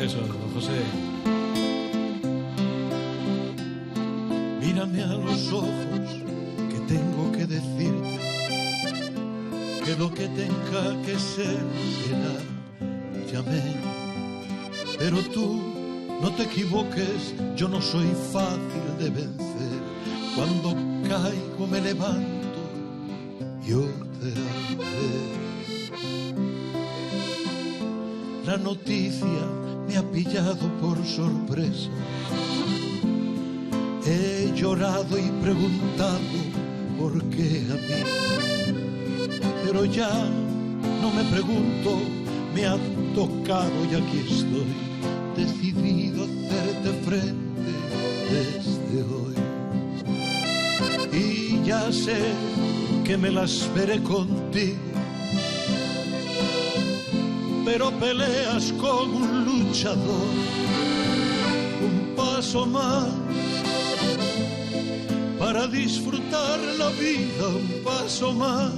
eso, don José. Mírame a los ojos, que tengo que decirte que lo que tenga que ser será. Llamé, pero tú no te equivoques, yo no soy fácil de vencer. Cuando caigo me levanto y otra vez. La noticia me ha pillado por sorpresa. He llorado y preguntado por qué a mí, pero ya no me pregunto, me ha tocado y aquí estoy, decidido a hacerte frente desde hoy. Y ya sé que me las veré contigo, pero peleas con un luchador. Un paso más para disfrutar la vida, un paso más.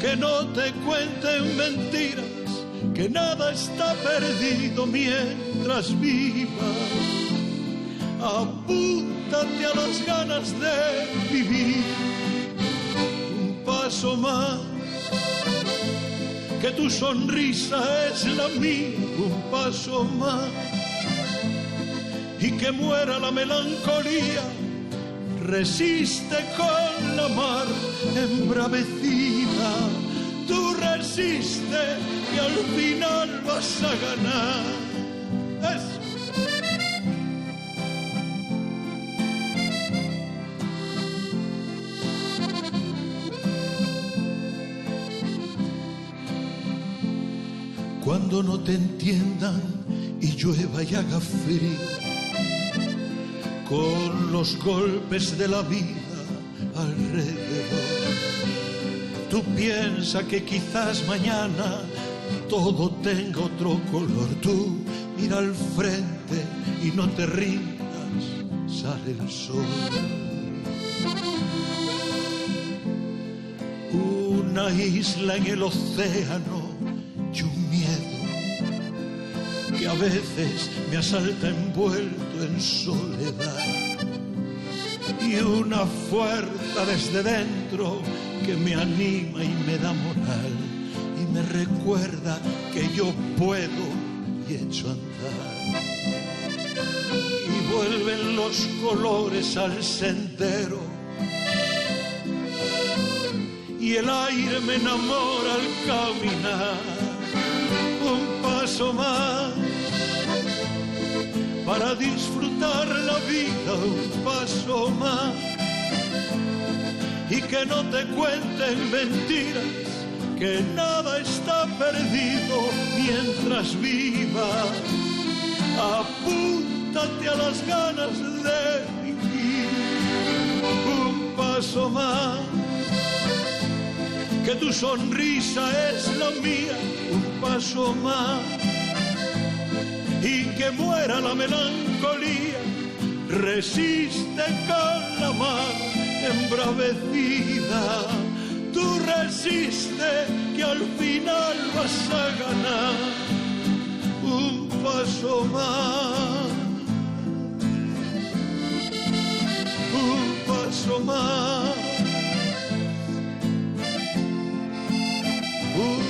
Que no te cuenten mentiras, que nada está perdido mientras vivas. Apúntate a las ganas de vivir, un paso más. Que tu sonrisa es la mía, un paso más. Y que muera la melancolía, resiste con la mar embravecida. Tú resiste y al final vas a ganar. Eso. Cuando no te entiendan y llueva y haga frío, con los golpes de la vida alrededor, tú piensas que quizás mañana todo tenga otro color. Tú mira al frente y no te rindas, sale el sol. Una isla en el océano y un miedo que a veces me asalta envuelto en soledad, y una fuerza desde dentro que me anima y me da moral y me recuerda que yo puedo y echo a andar. Y vuelven los colores al sendero y el aire me enamora al caminar. Un paso más para disfrutar la vida, un paso más. Y que no te cuenten mentiras, que nada está perdido mientras vivas. Apúntate a las ganas de vivir, un paso más. Que tu sonrisa es la mía, un paso más. Y que muera la melancolía, resiste con la mar embravecida. Tú resiste que al final vas a ganar. Un paso más, un paso más, un